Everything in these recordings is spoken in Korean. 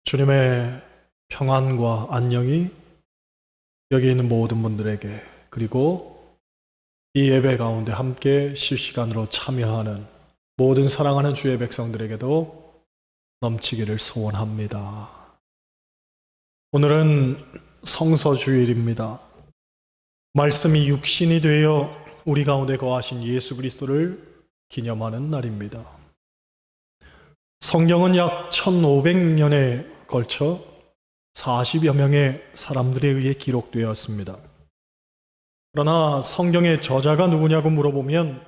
주님의 평안과 안녕이 여기 있는 모든 분들에게, 그리고 이 예배 가운데 함께 실시간으로 참여하는 모든 사랑하는 주의 백성들에게도 넘치기를 소원합니다. 오늘은 성서주일입니다. 말씀이 육신이 되어 우리 가운데 거하신 예수 그리스도를 기념하는 날입니다. 성경은 약 1500년에 걸쳐 40여 명의 사람들에 의해 기록되었습니다. 그러나 성경의 저자가 누구냐고 물어보면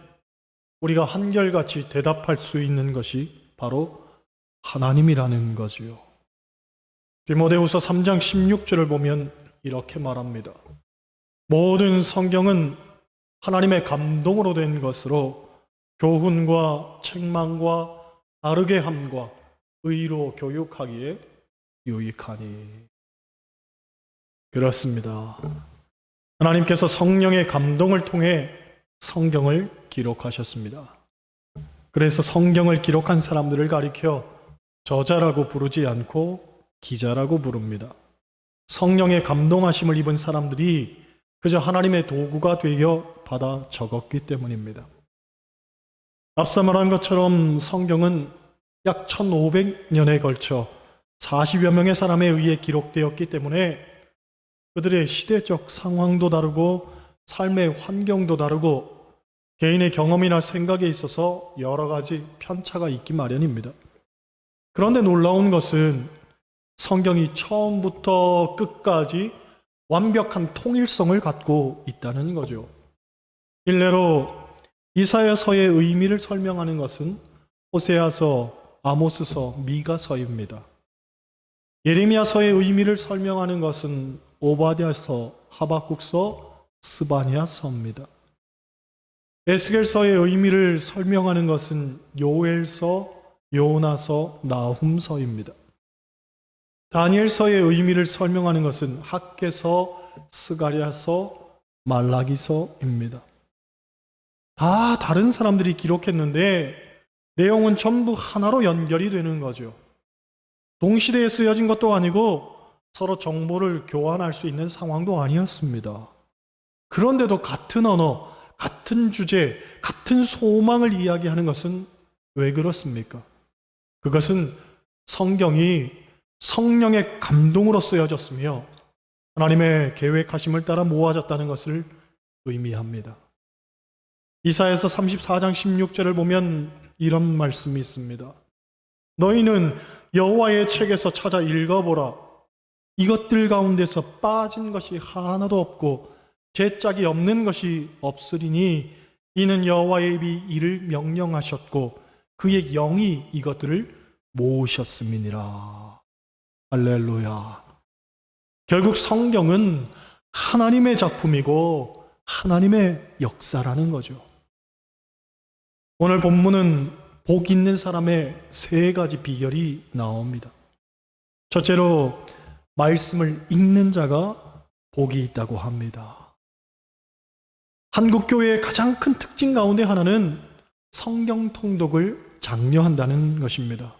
우리가 한결같이 대답할 수 있는 것이 바로 하나님이라는 거지요. 디모데후서 3장 16절을 보면 이렇게 말합니다. 모든 성경은 하나님의 감동으로 된 것으로 교훈과 책망과 바르게 함과 의로 교육하기에 유익하니. 그렇습니다. 하나님께서 성령의 감동을 통해 성경을 기록하셨습니다. 그래서 성경을 기록한 사람들을 가리켜 저자라고 부르지 않고 기자라고 부릅니다. 성령의 감동하심을 입은 사람들이 그저 하나님의 도구가 되어 받아 적었기 때문입니다. 앞서 말한 것처럼 성경은 약 1500년에 걸쳐 40여 명의 사람에 의해 기록되었기 때문에 그들의 시대적 상황도 다르고 삶의 환경도 다르고 개인의 경험이나 생각에 있어서 여러 가지 편차가 있기 마련입니다. 그런데 놀라운 것은 성경이 처음부터 끝까지 완벽한 통일성을 갖고 있다는 거죠. 일례로 이사야서의 의미를 설명하는 것은 호세아서, 아모스서, 미가서입니다. 예레미야서의 의미를 설명하는 것은 오바댜서, 하박국서, 스바냐서입니다. 에스겔서의 의미를 설명하는 것은 요엘서, 요나서, 나훔서입니다. 다니엘서의 의미를 설명하는 것은 학개서, 스가랴서, 말라기서입니다. 다 다른 사람들이 기록했는데 내용은 전부 하나로 연결이 되는 거죠. 동시대에 쓰여진 것도 아니고 서로 정보를 교환할 수 있는 상황도 아니었습니다. 그런데도 같은 언어, 같은 주제, 같은 소망을 이야기하는 것은 왜 그렇습니까? 그것은 성경이 성령의 감동으로 쓰여졌으며 하나님의 계획하심을 따라 모아졌다는 것을 의미합니다. 이사야서 34장 16절을 보면 이런 말씀이 있습니다. 너희는 여호와의 책에서 찾아 읽어보라. 이것들 가운데서 빠진 것이 하나도 없고 죄짝이 없는 것이 없으리니 이는 여호와의 입이 이를 명령하셨고 그의 영이 이것들을 모으셨음이니라. 할렐루야. 결국 성경은 하나님의 작품이고 하나님의 역사라는 거죠. 오늘 본문은 복 있는 사람의 세 가지 비결이 나옵니다. 첫째로 말씀을 읽는 자가 복이 있다고 합니다. 한국교회의 가장 큰 특징 가운데 하나는 성경 통독을 장려한다는 것입니다.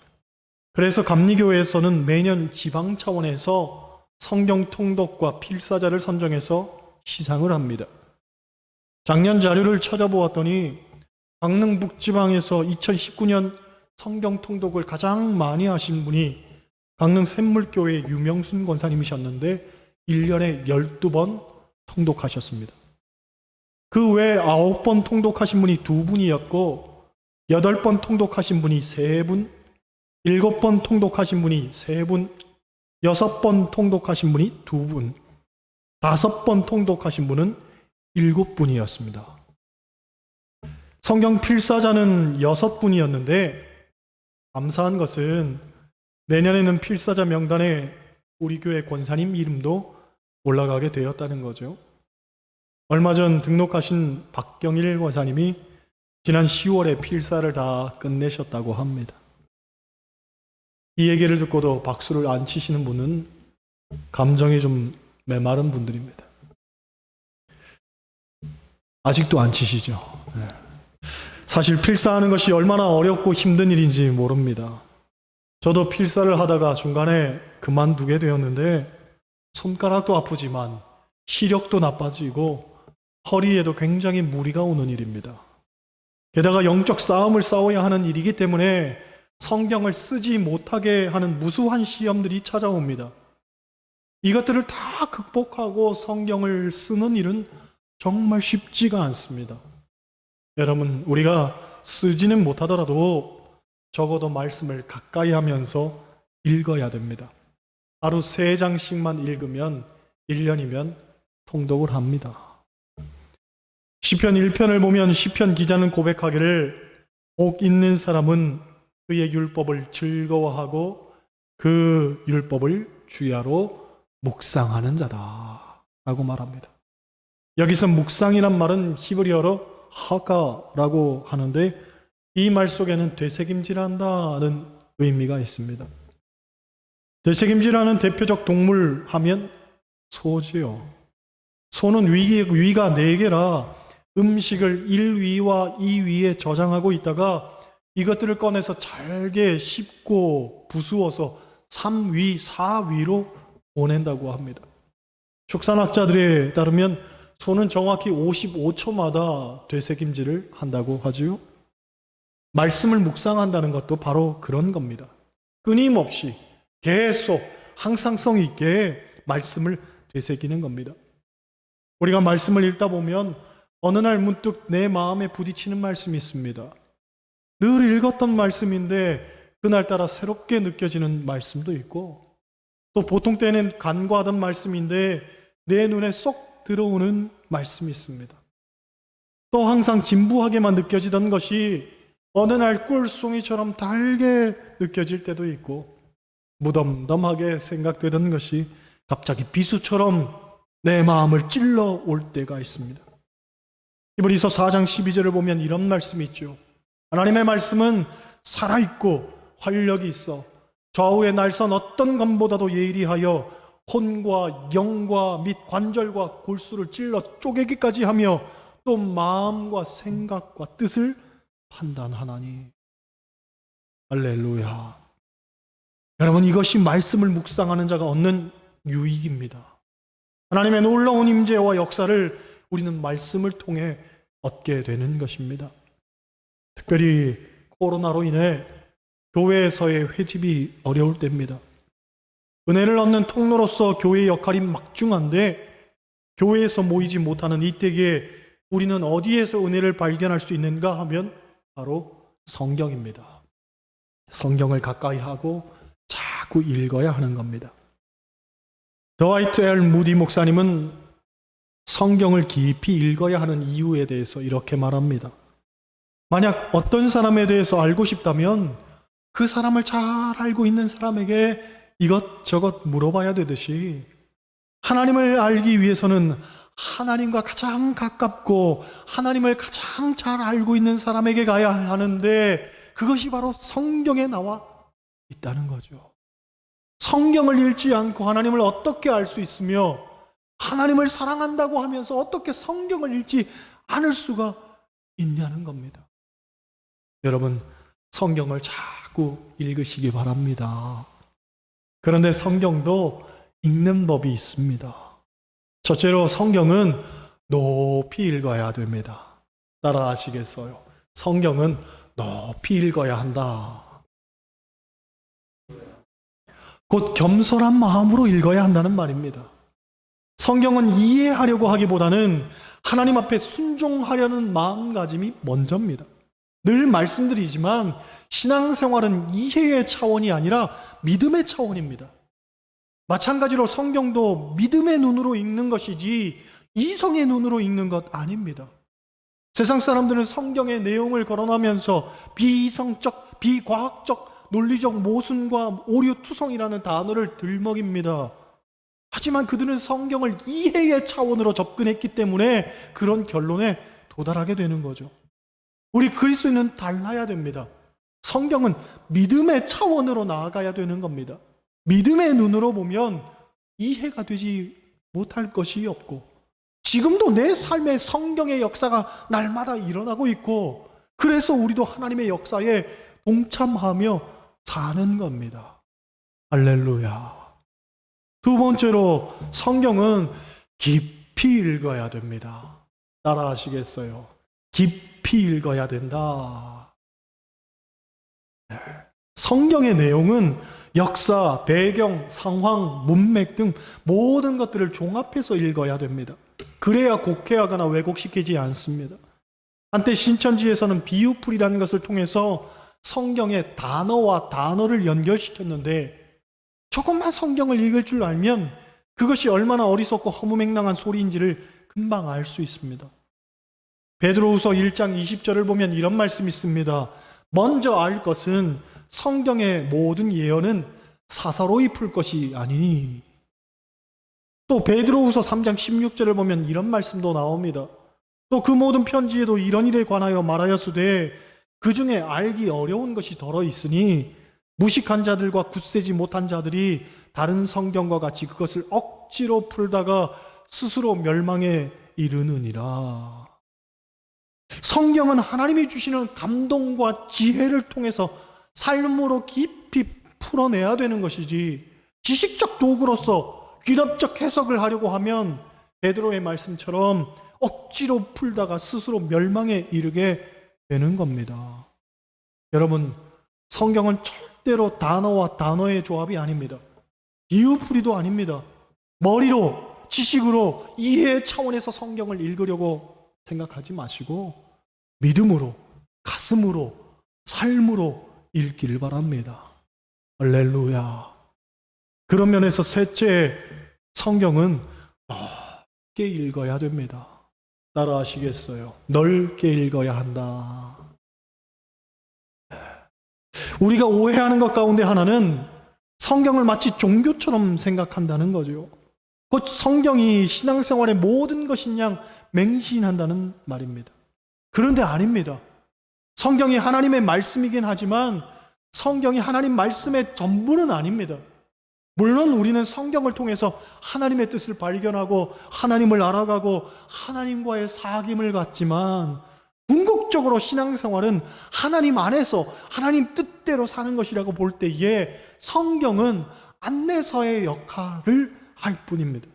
그래서 감리교회에서는 매년 지방 차원에서 성경 통독과 필사자를 선정해서 시상을 합니다. 작년 자료를 찾아보았더니 강릉 북지방에서 2019년 성경 통독을 가장 많이 하신 분이 강릉 샘물교회 유명순 권사님이셨는데 1년에 12번 통독하셨습니다. 그 외에 9번 통독하신 분이 2분이었고 8번 통독하신 분이 3분, 7번 통독하신 분이 3분, 6번 통독하신 분이 2분, 5번 통독하신 분은 7분이었습니다. 성경 필사자는 6분이었는데 감사한 것은 내년에는 필사자 명단에 우리 교회 권사님 이름도 올라가게 되었다는 거죠. 얼마 전 등록하신 박경일 권사님이 지난 10월에 필사를 다 끝내셨다고 합니다. 이 얘기를 듣고도 박수를 안 치시는 분은 감정이 좀 메마른 분들입니다. 아직도 안 치시죠? 네. 사실 필사하는 것이 얼마나 어렵고 힘든 일인지 모릅니다. 저도 필사를 하다가 중간에 그만두게 되었는데 손가락도 아프지만 시력도 나빠지고 허리에도 굉장히 무리가 오는 일입니다. 게다가 영적 싸움을 싸워야 하는 일이기 때문에 성경을 쓰지 못하게 하는 무수한 시험들이 찾아옵니다. 이것들을 다 극복하고 성경을 쓰는 일은 정말 쉽지가 않습니다. 여러분, 우리가 쓰지는 못하더라도 적어도 말씀을 가까이 하면서 읽어야 됩니다. 하루 3장씩만 읽으면 1년이면 통독을 합니다. 시편 1편을 보면 시편 기자는 고백하기를 복 있는 사람은 그의 율법을 즐거워하고 그 율법을 주야로 묵상하는 자다 라고 말합니다. 여기서 묵상이란 말은 히브리어로 하가라고 하는데 이 말 속에는 되새김질한다는 의미가 있습니다. 되새김질하는 대표적 동물 하면 소지요. 소는 위가 4개라 음식을 1위와 2위에 저장하고 있다가 이것들을 꺼내서 잘게 씹고 부수어서 3위, 4위로 보낸다고 합니다. 축산학자들에 따르면 소는 정확히 55초마다 되새김질을 한다고 하지요. 말씀을 묵상한다는 것도 바로 그런 겁니다. 끊임없이 계속 항상성 있게 말씀을 되새기는 겁니다. 우리가 말씀을 읽다 보면 어느 날 문득 내 마음에 부딪히는 말씀이 있습니다. 늘 읽었던 말씀인데 그날따라 새롭게 느껴지는 말씀도 있고 또 보통 때는 간과하던 말씀인데 내 눈에 쏙 들어오는 말씀이 있습니다. 또 항상 진부하게만 느껴지던 것이 어느 날 꿀송이처럼 달게 느껴질 때도 있고 무덤덤하게 생각되던 것이 갑자기 비수처럼 내 마음을 찔러 올 때가 있습니다. 히브리서 4장 12절을 보면 이런 말씀이 있죠. 하나님의 말씀은 살아있고 활력이 있어 좌우의 날선 어떤 검보다도 예리하여 혼과 영과 및 관절과 골수를 찔러 쪼개기까지 하며 또 마음과 생각과 뜻을 판단하나니. 할렐루야. 여러분, 이것이 말씀을 묵상하는 자가 얻는 유익입니다. 하나님의 놀라운 임재와 역사를 우리는 말씀을 통해 얻게 되는 것입니다. 특별히 코로나로 인해 교회에서의 회집이 어려울 때입니다. 은혜를 얻는 통로로서 교회의 역할이 막중한데 교회에서 모이지 못하는 이때에 우리는 어디에서 은혜를 발견할 수 있는가 하면 바로 성경입니다. 성경을 가까이 하고 자꾸 읽어야 하는 겁니다. 더와이트 L 무디 목사님은 성경을 깊이 읽어야 하는 이유에 대해서 이렇게 말합니다. 만약 어떤 사람에 대해서 알고 싶다면 그 사람을 잘 알고 있는 사람에게 이것저것 물어봐야 되듯이 하나님을 알기 위해서는 하나님과 가장 가깝고 하나님을 가장 잘 알고 있는 사람에게 가야 하는데 그것이 바로 성경에 나와 있다는 거죠. 성경을 읽지 않고 하나님을 어떻게 알 수 있으며 하나님을 사랑한다고 하면서 어떻게 성경을 읽지 않을 수가 있냐는 겁니다. 여러분, 성경을 자꾸 읽으시기 바랍니다. 그런데 성경도 읽는 법이 있습니다. 첫째로 성경은 높이 읽어야 됩니다. 따라 하시겠어요? 성경은 높이 읽어야 한다. 곧 겸손한 마음으로 읽어야 한다는 말입니다. 성경은 이해하려고 하기보다는 하나님 앞에 순종하려는 마음가짐이 먼저입니다. 늘 말씀드리지만 신앙생활은 이해의 차원이 아니라 믿음의 차원입니다. 마찬가지로 성경도 믿음의 눈으로 읽는 것이지 이성의 눈으로 읽는 것 아닙니다. 세상 사람들은 성경의 내용을 거론하면서 비이성적, 비과학적, 논리적 모순과 오류투성이라는 단어를 들먹입니다. 하지만 그들은 성경을 이해의 차원으로 접근했기 때문에 그런 결론에 도달하게 되는 거죠. 우리 그리스도인은 달라야 됩니다. 성경은 믿음의 차원으로 나아가야 되는 겁니다. 믿음의 눈으로 보면 이해가 되지 못할 것이 없고 지금도 내 삶에 성경의 역사가 날마다 일어나고 있고 그래서 우리도 하나님의 역사에 동참하며 사는 겁니다. 할렐루야. 두 번째로 성경은 깊이 읽어야 됩니다. 따라하시겠어요? 깊이 읽어야 된다. 성경의 내용은 역사, 배경, 상황, 문맥 등 모든 것들을 종합해서 읽어야 됩니다. 그래야 곡해하거나 왜곡시키지 않습니다. 한때 신천지에서는 비유풀이라는 것을 통해서 성경의 단어와 단어를 연결시켰는데, 조금만 성경을 읽을 줄 알면 그것이 얼마나 어리석고 허무맹랑한 소리인지를 금방 알 수 있습니다. 베드로후서 1장 20절을 보면 이런 말씀이 있습니다. 먼저 알 것은 성경의 모든 예언은 사사로이 풀 것이 아니니. 또 베드로후서 3장 16절을 보면 이런 말씀도 나옵니다. 또 그 모든 편지에도 이런 일에 관하여 말하였으되 그 중에 알기 어려운 것이 덜어 있으니 무식한 자들과 굳세지 못한 자들이 다른 성경과 같이 그것을 억지로 풀다가 스스로 멸망에 이르느니라. 성경은 하나님이 주시는 감동과 지혜를 통해서 삶으로 깊이 풀어내야 되는 것이지, 지식적 도구로서 귀럽적 해석을 하려고 하면 베드로의 말씀처럼 억지로 풀다가 스스로 멸망에 이르게 되는 겁니다. 여러분, 성경은 절대로 단어와 단어의 조합이 아닙니다. 비유풀이도 아닙니다. 머리로, 지식으로, 이해의 차원에서 성경을 읽으려고 생각하지 마시고 믿음으로, 가슴으로, 삶으로 읽기를 바랍니다. 할렐루야. 그런 면에서 셋째, 성경은 넓게 읽어야 됩니다. 따라하시겠어요? 넓게 읽어야 한다. 우리가 오해하는 것 가운데 하나는 성경을 마치 종교처럼 생각한다는 거죠. 곧 성경이 신앙생활의 모든 것인 양 맹신한다는 말입니다. 그런데 아닙니다. 성경이 하나님의 말씀이긴 하지만 성경이 하나님 말씀의 전부는 아닙니다. 물론 우리는 성경을 통해서 하나님의 뜻을 발견하고 하나님을 알아가고 하나님과의 사귐을 갖지만, 궁극적으로 신앙생활은 하나님 안에서 하나님 뜻대로 사는 것이라고 볼 때에 성경은 안내서의 역할을 할 뿐입니다.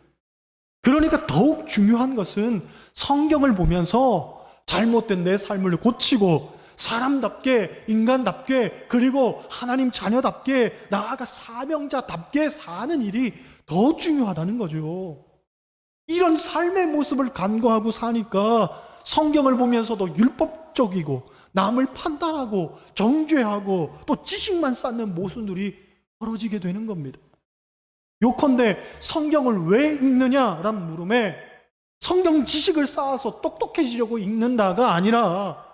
그러니까 더욱 중요한 것은 성경을 보면서 잘못된 내 삶을 고치고 사람답게, 인간답게, 그리고 하나님 자녀답게, 나아가 사명자답게 사는 일이 더 중요하다는 거죠. 이런 삶의 모습을 간과하고 사니까 성경을 보면서도 율법적이고 남을 판단하고 정죄하고 또 지식만 쌓는 모순들이 벌어지게 되는 겁니다. 요컨대 성경을 왜 읽느냐라는 물음에 성경 지식을 쌓아서 똑똑해지려고 읽는다가 아니라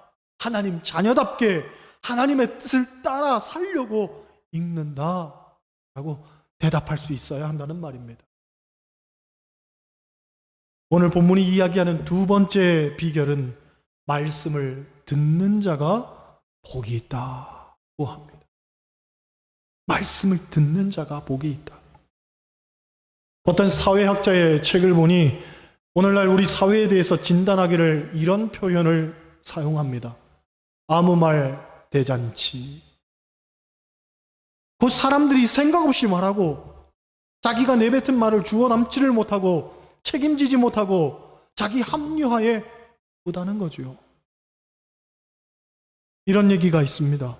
하나님 자녀답게 하나님의 뜻을 따라 살려고 읽는다라고 대답할 수 있어야 한다는 말입니다. 오늘 본문이 이야기하는 두 번째 비결은 말씀을 듣는 자가 복이 있다고 합니다. 말씀을 듣는 자가 복이 있다. 어떤 사회학자의 책을 보니 오늘날 우리 사회에 대해서 진단하기를 이런 표현을 사용합니다. 아무 말 대잔치. 곧 사람들이 생각 없이 말하고 자기가 내뱉은 말을 주워 담지를 못하고 책임지지 못하고 자기 합리화에 못하는 거죠. 이런 얘기가 있습니다.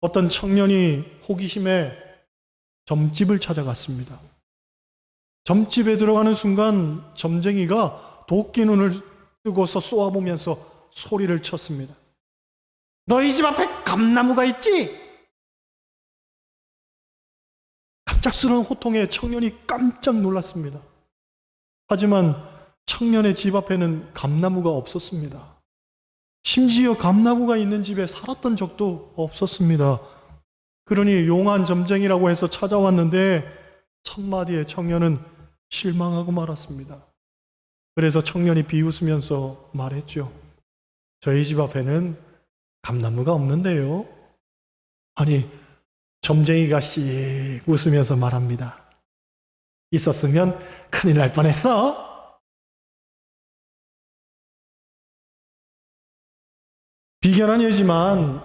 어떤 청년이 호기심에 점집을 찾아갔습니다. 점집에 들어가는 순간 점쟁이가 도끼 눈을 뜨고서 쏘아보면서 소리를 쳤습니다. 너희 집 앞에 감나무가 있지? 갑작스러운 호통에 청년이 깜짝 놀랐습니다. 하지만 청년의 집 앞에는 감나무가 없었습니다. 심지어 감나무가 있는 집에 살았던 적도 없었습니다. 그러니 용한 점쟁이라고 해서 찾아왔는데 첫 마디에 청년은 실망하고 말았습니다. 그래서 청년이 비웃으면서 말했죠. 저희 집 앞에는 감나무가 없는데요. 아니, 점쟁이가 씩 웃으면서 말합니다. 있었으면 큰일 날 뻔했어. 비견한 예지만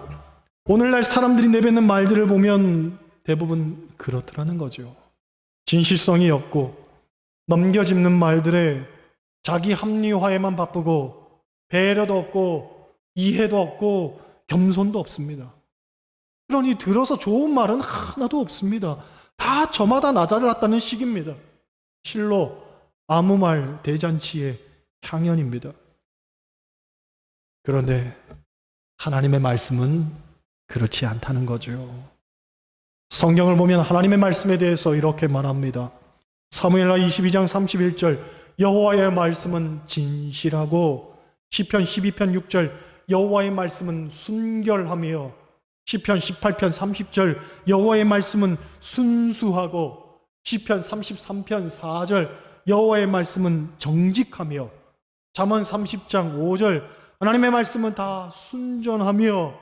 오늘날 사람들이 내뱉는 말들을 보면 대부분 그렇더라는 거죠. 진실성이 없고 넘겨짚는 말들에 자기 합리화에만 바쁘고 배려도 없고 이해도 없고 겸손도 없습니다. 그러니 들어서 좋은 말은 하나도 없습니다. 다 저마다 나잘났다는 식입니다. 실로 아무 말 대잔치의 향연입니다. 그런데 하나님의 말씀은 그렇지 않다는 거죠. 성경을 보면 하나님의 말씀에 대해서 이렇게 말합니다. 사무엘하 22장 31절 여호와의 말씀은 진실하고, 시편 12편 6절 여호와의 말씀은 순결하며, 시편 18편 30절 여호와의 말씀은 순수하고, 시편 33편 4절 여호와의 말씀은 정직하며, 잠언 30장 5절 하나님의 말씀은 다 순전하며,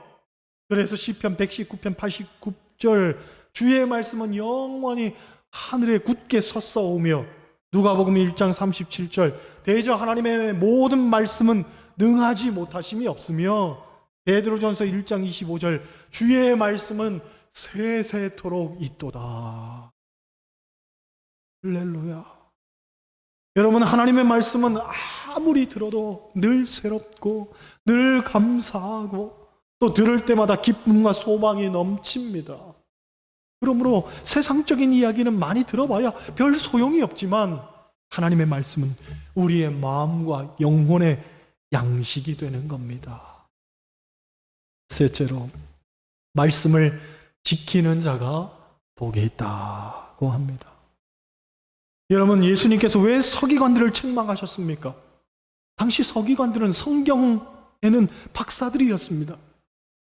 그래서 시편 119편 89절 주의 말씀은 영원히 하늘에 굳게 섰사오며, 누가복음 1장 37절 대저 하나님의 모든 말씀은 능하지 못하심이 없으며, 베드로전서 1장 25절 주의 말씀은 세세토록 있도다. 할렐루야. 여러분, 하나님의 말씀은 아무리 들어도 늘 새롭고 늘 감사하고 또 들을 때마다 기쁨과 소망이 넘칩니다. 그러므로 세상적인 이야기는 많이 들어봐야 별 소용이 없지만 하나님의 말씀은 우리의 마음과 영혼의 양식이 되는 겁니다. 셋째로, 말씀을 지키는 자가 복이 있다고 합니다. 여러분, 예수님께서 왜 서기관들을 책망하셨습니까? 당시 서기관들은 성경에는 박사들이었습니다.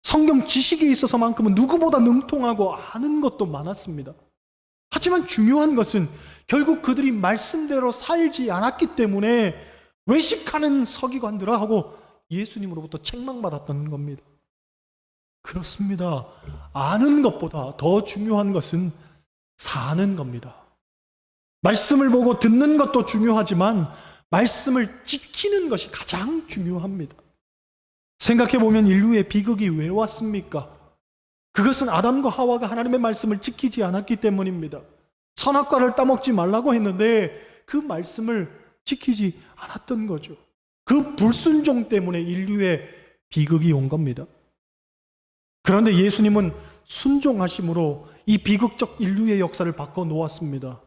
성경 지식에 있어서만큼은 누구보다 능통하고 아는 것도 많았습니다. 하지만 중요한 것은 결국 그들이 말씀대로 살지 않았기 때문에 외식하는 서기관들아 하고 예수님으로부터 책망받았던 겁니다. 그렇습니다. 아는 것보다 더 중요한 것은 사는 겁니다. 말씀을 보고 듣는 것도 중요하지만 말씀을 지키는 것이 가장 중요합니다. 생각해보면 인류의 비극이 왜 왔습니까? 그것은 아담과 하와가 하나님의 말씀을 지키지 않았기 때문입니다. 선악과를 따먹지 말라고 했는데 그 말씀을 지키지 않았던 거죠. 그 불순종 때문에 인류의 비극이 온 겁니다. 그런데 예수님은 순종하심으로 이 비극적 인류의 역사를 바꿔 놓았습니다.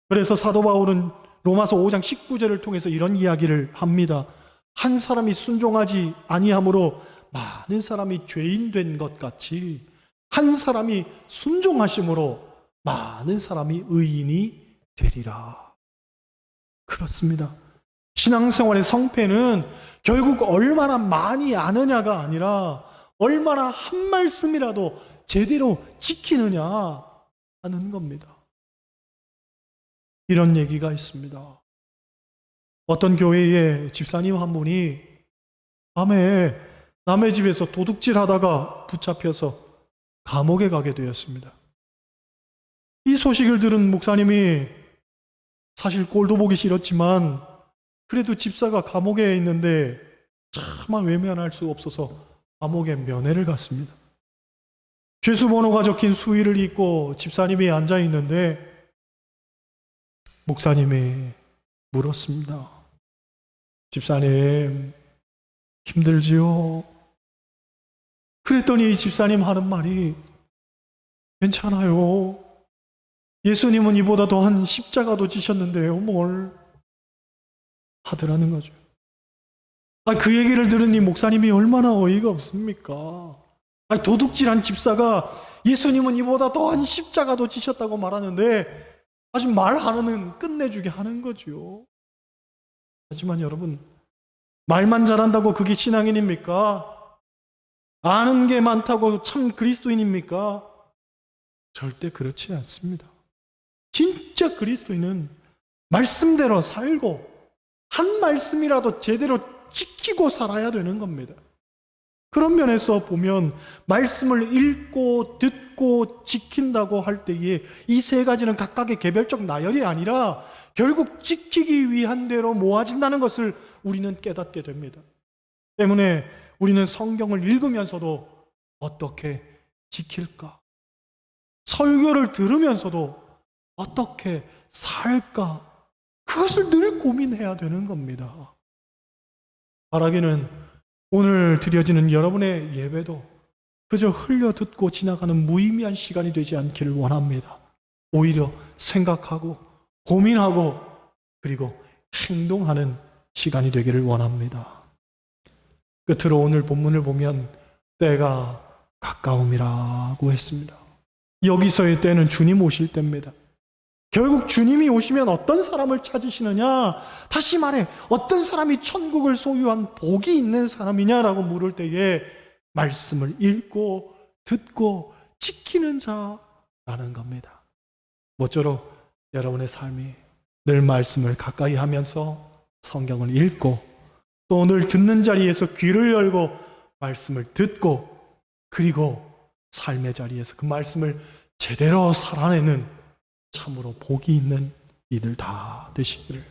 그래서 사도 바울은 로마서 5장 19절을 통해서 이런 이야기를 합니다. 한 사람이 순종하지 아니함으로 많은 사람이 죄인 된 것 같이 한 사람이 순종하심으로 많은 사람이 의인이 되리라. 그렇습니다. 신앙생활의 성패는 결국 얼마나 많이 아느냐가 아니라 얼마나 한 말씀이라도 제대로 지키느냐 하는 겁니다. 이런 얘기가 있습니다. 어떤 교회의 집사님 한 분이 밤에 남의 집에서 도둑질 하다가 붙잡혀서 감옥에 가게 되었습니다. 이 소식을 들은 목사님이 사실 꼴도 보기 싫었지만 그래도 집사가 감옥에 있는데 차마 외면할 수 없어서 감옥에 면회를 갔습니다. 죄수번호가 적힌 수의를 입고 집사님이 앉아 있는데 목사님이 물었습니다. 집사님, 힘들지요? 그랬더니 이 집사님 하는 말이 괜찮아요. 예수님은 이보다 더한 십자가도 지셨는데요, 뭘 하더라는 거죠. 그 얘기를 들은 이 목사님이 얼마나 어이가 없습니까? 도둑질한 집사가 예수님은 이보다 더한 십자가도 지셨다고 말하는데 아주 말하는 끝내주게 하는 거죠. 하지만 여러분, 말만 잘한다고 그게 신앙인입니까? 아는 게 많다고 참 그리스도인입니까? 절대 그렇지 않습니다. 진짜 그리스도인은 말씀대로 살고 한 말씀이라도 제대로 지키고 살아야 되는 겁니다. 그런 면에서 보면 말씀을 읽고 듣고 지킨다고 할 때에 이 세 가지는 각각의 개별적 나열이 아니라 결국 지키기 위한 대로 모아진다는 것을 우리는 깨닫게 됩니다. 때문에 우리는 성경을 읽으면서도 어떻게 지킬까? 설교를 들으면서도 어떻게 살까? 그것을 늘 고민해야 되는 겁니다. 바라기는 오늘 드려지는 여러분의 예배도 그저 흘려 듣고 지나가는 무의미한 시간이 되지 않기를 원합니다. 오히려 생각하고 고민하고 그리고 행동하는 시간이 되기를 원합니다. 끝으로 오늘 본문을 보면 때가 가까움이라고 했습니다. 여기서의 때는 주님 오실 때입니다. 결국 주님이 오시면 어떤 사람을 찾으시느냐? 다시 말해 어떤 사람이 천국을 소유한 복이 있는 사람이냐라고 물을 때에 말씀을 읽고 듣고 지키는 자라는 겁니다. 모쪼록 여러분의 삶이 늘 말씀을 가까이 하면서 성경을 읽고 또 오늘 듣는 자리에서 귀를 열고 말씀을 듣고 그리고 삶의 자리에서 그 말씀을 제대로 살아내는 참으로 복이 있는 이들 다 되시기를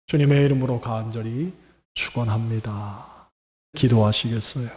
주님의 이름으로 간절히 축원합니다. 기도하시겠어요?